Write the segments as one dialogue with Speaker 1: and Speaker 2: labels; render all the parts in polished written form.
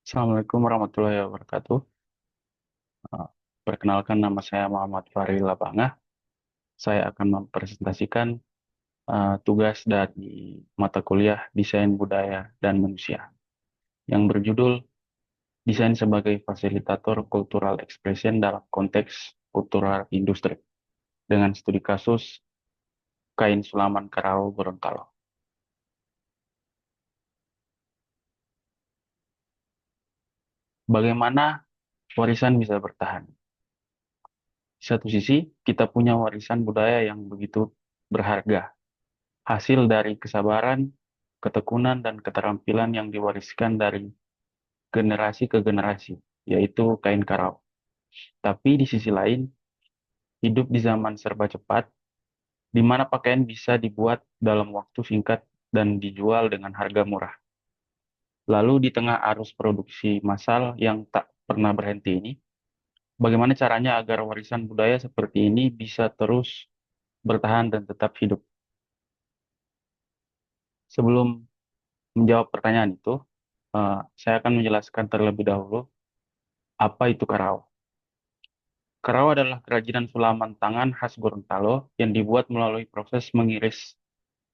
Speaker 1: Assalamualaikum warahmatullahi wabarakatuh. Eh, Perkenalkan nama saya Muhammad Faril Labangah. Saya akan mempresentasikan tugas dari mata kuliah Desain Budaya dan Manusia yang berjudul Desain sebagai Fasilitator Cultural Expression dalam Konteks Kultural Industri dengan studi kasus kain sulaman Karao Gorontalo. Bagaimana warisan bisa bertahan? Di satu sisi, kita punya warisan budaya yang begitu berharga, hasil dari kesabaran, ketekunan, dan keterampilan yang diwariskan dari generasi ke generasi, yaitu kain karao. Tapi di sisi lain, hidup di zaman serba cepat, di mana pakaian bisa dibuat dalam waktu singkat dan dijual dengan harga murah. Lalu di tengah arus produksi massal yang tak pernah berhenti ini, bagaimana caranya agar warisan budaya seperti ini bisa terus bertahan dan tetap hidup? Sebelum menjawab pertanyaan itu, saya akan menjelaskan terlebih dahulu apa itu karao. Karao adalah kerajinan sulaman tangan khas Gorontalo yang dibuat melalui proses mengiris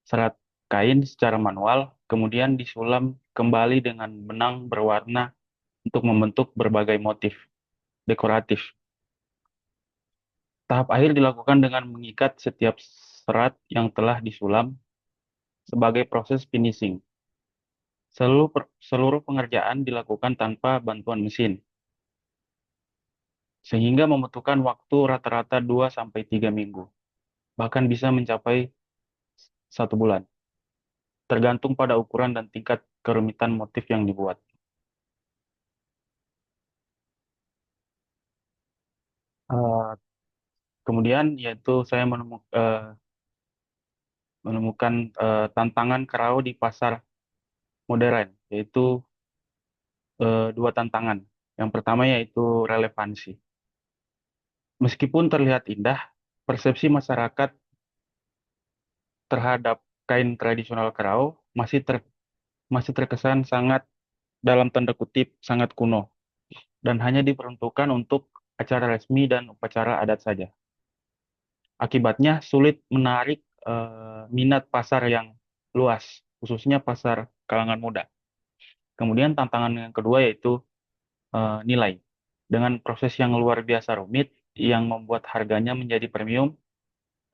Speaker 1: serat kain secara manual, kemudian disulam kembali dengan benang berwarna untuk membentuk berbagai motif dekoratif. Tahap akhir dilakukan dengan mengikat setiap serat yang telah disulam sebagai proses finishing. Seluruh pengerjaan dilakukan tanpa bantuan mesin, sehingga membutuhkan waktu rata-rata 2 sampai 3 minggu, bahkan bisa mencapai 1 bulan, tergantung pada ukuran dan tingkat kerumitan motif yang dibuat. Eh, Kemudian yaitu saya menemukan tantangan kerau di pasar modern, yaitu dua tantangan. Yang pertama yaitu relevansi. Meskipun terlihat indah, persepsi masyarakat terhadap kain tradisional kerau masih terkesan sangat dalam tanda kutip sangat kuno dan hanya diperuntukkan untuk acara resmi dan upacara adat saja. Akibatnya sulit menarik minat pasar yang luas, khususnya pasar kalangan muda. Kemudian tantangan yang kedua yaitu nilai. Dengan proses yang luar biasa rumit yang membuat harganya menjadi premium,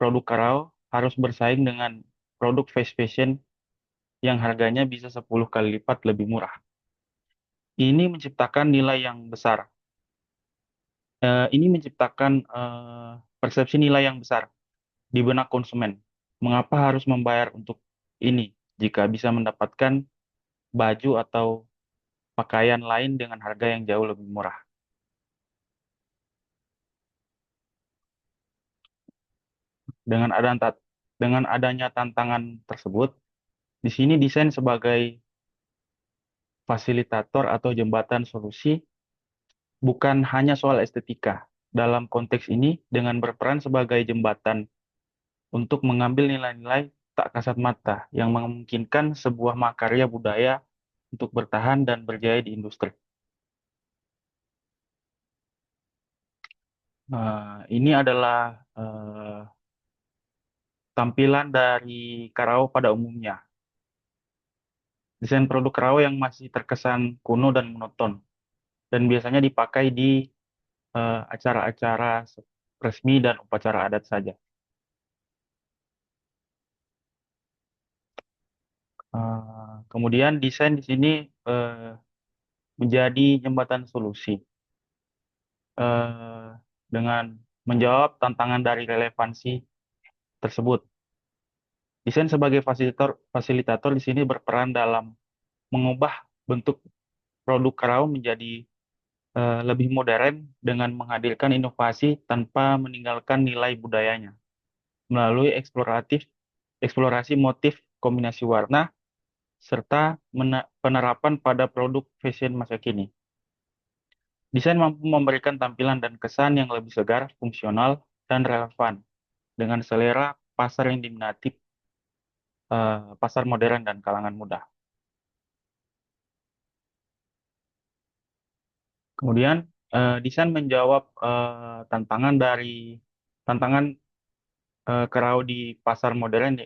Speaker 1: produk Karao harus bersaing dengan produk fast fashion yang harganya bisa 10 kali lipat lebih murah. Ini menciptakan nilai yang besar. Ini menciptakan persepsi nilai yang besar di benak konsumen. Mengapa harus membayar untuk ini jika bisa mendapatkan baju atau pakaian lain dengan harga yang jauh lebih murah? Dengan dengan adanya tantangan tersebut, di sini desain sebagai fasilitator atau jembatan solusi bukan hanya soal estetika. Dalam konteks ini, dengan berperan sebagai jembatan untuk mengambil nilai-nilai tak kasat mata yang memungkinkan sebuah makarya budaya untuk bertahan dan berjaya di industri. Ini adalah tampilan dari Karao pada umumnya. Desain produk Karao yang masih terkesan kuno dan monoton, dan biasanya dipakai di acara-acara resmi dan upacara adat saja. Kemudian desain di sini eh, menjadi jembatan solusi eh, dengan menjawab tantangan dari relevansi tersebut. Desain sebagai fasilitator di sini berperan dalam mengubah bentuk produk Karao menjadi lebih modern dengan menghadirkan inovasi tanpa meninggalkan nilai budayanya melalui eksplorasi motif kombinasi warna serta penerapan pada produk fashion masa kini. Desain mampu memberikan tampilan dan kesan yang lebih segar, fungsional, dan relevan dengan selera pasar yang diminati pasar modern dan kalangan muda. Kemudian desain menjawab tantangan kerau di pasar modern,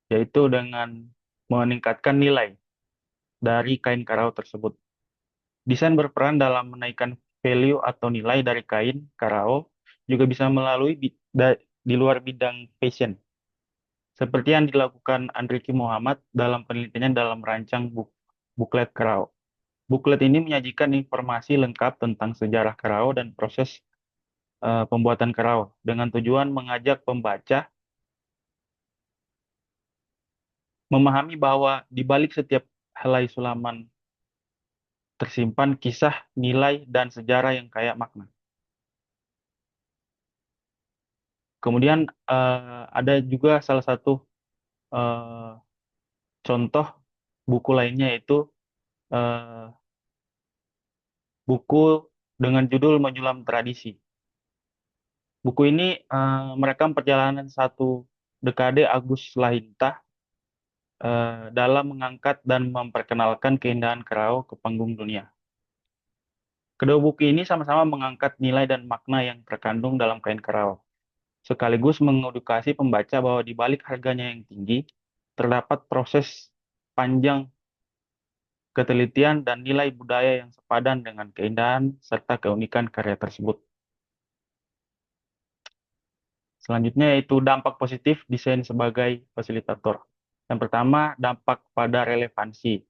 Speaker 1: yaitu dengan meningkatkan nilai dari kain kerau tersebut. Desain berperan dalam menaikkan value atau nilai dari kain kerau juga bisa melalui di luar bidang fashion, seperti yang dilakukan Andriki Muhammad dalam penelitiannya dalam merancang buklet kerau. Buklet ini menyajikan informasi lengkap tentang sejarah kerau dan proses pembuatan kerau dengan tujuan mengajak pembaca memahami bahwa di balik setiap helai sulaman tersimpan kisah, nilai, dan sejarah yang kaya makna. Kemudian ada juga salah satu eh, contoh buku lainnya yaitu eh, buku dengan judul Menjulam Tradisi. Buku ini merekam perjalanan satu dekade Agus Lahintah dalam mengangkat dan memperkenalkan keindahan kerau ke panggung dunia. Kedua buku ini sama-sama mengangkat nilai dan makna yang terkandung dalam kain kerau, sekaligus mengedukasi pembaca bahwa di balik harganya yang tinggi, terdapat proses panjang ketelitian dan nilai budaya yang sepadan dengan keindahan serta keunikan karya tersebut. Selanjutnya yaitu dampak positif desain sebagai fasilitator. Yang pertama, dampak pada relevansi,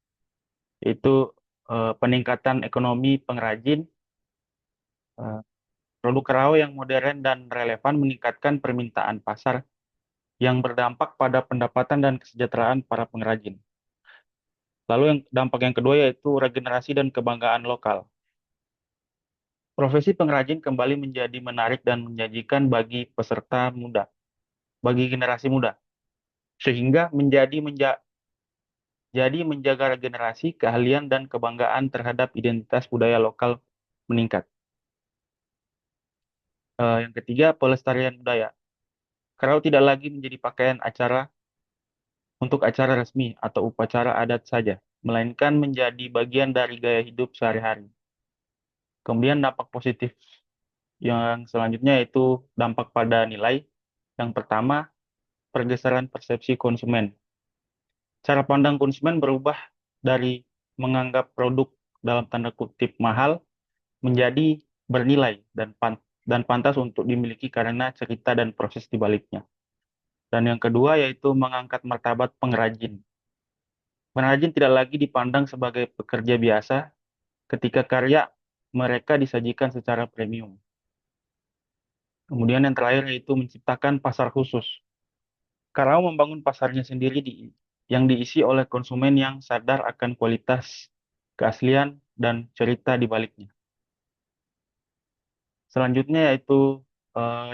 Speaker 1: yaitu peningkatan ekonomi pengrajin. Produk kerau yang modern dan relevan meningkatkan permintaan pasar yang berdampak pada pendapatan dan kesejahteraan para pengrajin. Lalu dampak yang kedua yaitu regenerasi dan kebanggaan lokal. Profesi pengrajin kembali menjadi menarik dan menjanjikan bagi peserta muda, bagi generasi muda, sehingga jadi menjaga regenerasi, keahlian, dan kebanggaan terhadap identitas budaya lokal meningkat. Yang ketiga, pelestarian budaya. Kerau tidak lagi menjadi pakaian acara untuk acara resmi atau upacara adat saja, melainkan menjadi bagian dari gaya hidup sehari-hari. Kemudian dampak positif yang selanjutnya yaitu dampak pada nilai. Yang pertama, pergeseran persepsi konsumen. Cara pandang konsumen berubah dari menganggap produk dalam tanda kutip mahal menjadi bernilai dan pantas untuk dimiliki karena cerita dan proses di baliknya. Dan yang kedua yaitu mengangkat martabat pengrajin. Pengrajin tidak lagi dipandang sebagai pekerja biasa ketika karya mereka disajikan secara premium. Kemudian yang terakhir yaitu menciptakan pasar khusus. Karao membangun pasarnya sendiri yang diisi oleh konsumen yang sadar akan kualitas, keaslian, dan cerita di baliknya. Selanjutnya yaitu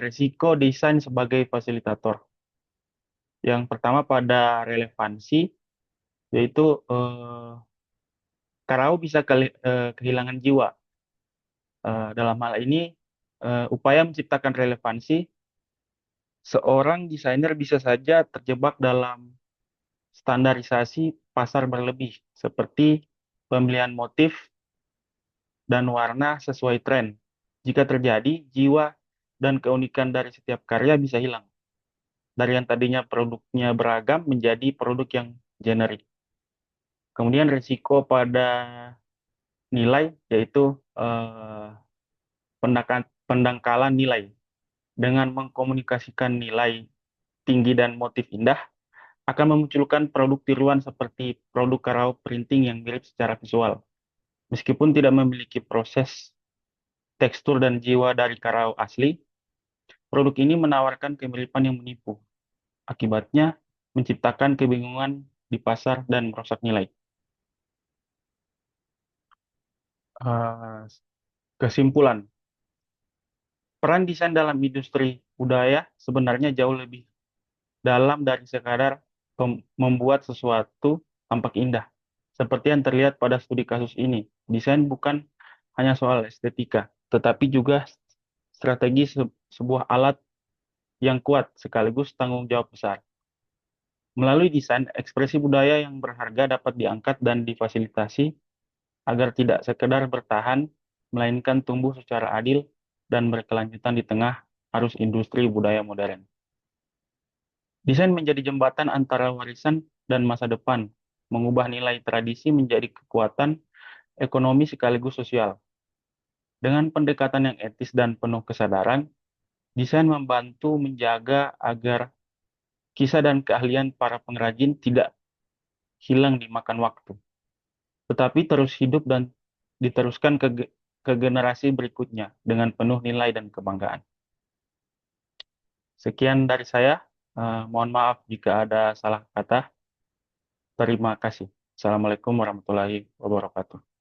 Speaker 1: resiko desain sebagai fasilitator. Yang pertama pada relevansi, yaitu Karao bisa kehilangan jiwa. Dalam hal ini, upaya menciptakan relevansi, seorang desainer bisa saja terjebak dalam standarisasi pasar berlebih, seperti pemilihan motif dan warna sesuai tren. Jika terjadi, jiwa dan keunikan dari setiap karya bisa hilang. Dari yang tadinya produknya beragam menjadi produk yang generik. Kemudian risiko pada nilai, yaitu eh, pendangkalan nilai. Dengan mengkomunikasikan nilai tinggi dan motif indah, akan memunculkan produk tiruan seperti produk karau printing yang mirip secara visual. Meskipun tidak memiliki proses, tekstur, dan jiwa dari karau asli, produk ini menawarkan kemiripan yang menipu. Akibatnya, menciptakan kebingungan di pasar dan merusak nilai. Eh, Kesimpulan, peran desain dalam industri budaya sebenarnya jauh lebih dalam dari sekadar membuat sesuatu tampak indah. Seperti yang terlihat pada studi kasus ini, desain bukan hanya soal estetika, tetapi juga strategi sebuah alat yang kuat sekaligus tanggung jawab besar. Melalui desain, ekspresi budaya yang berharga dapat diangkat dan difasilitasi agar tidak sekedar bertahan, melainkan tumbuh secara adil dan berkelanjutan di tengah arus industri budaya modern. Desain menjadi jembatan antara warisan dan masa depan, mengubah nilai tradisi menjadi kekuatan ekonomi sekaligus sosial. Dengan pendekatan yang etis dan penuh kesadaran, desain membantu menjaga agar kisah dan keahlian para pengrajin tidak hilang dimakan waktu, tetapi terus hidup dan diteruskan ke generasi berikutnya dengan penuh nilai dan kebanggaan. Sekian dari saya. Mohon maaf jika ada salah kata. Terima kasih. Assalamualaikum warahmatullahi wabarakatuh.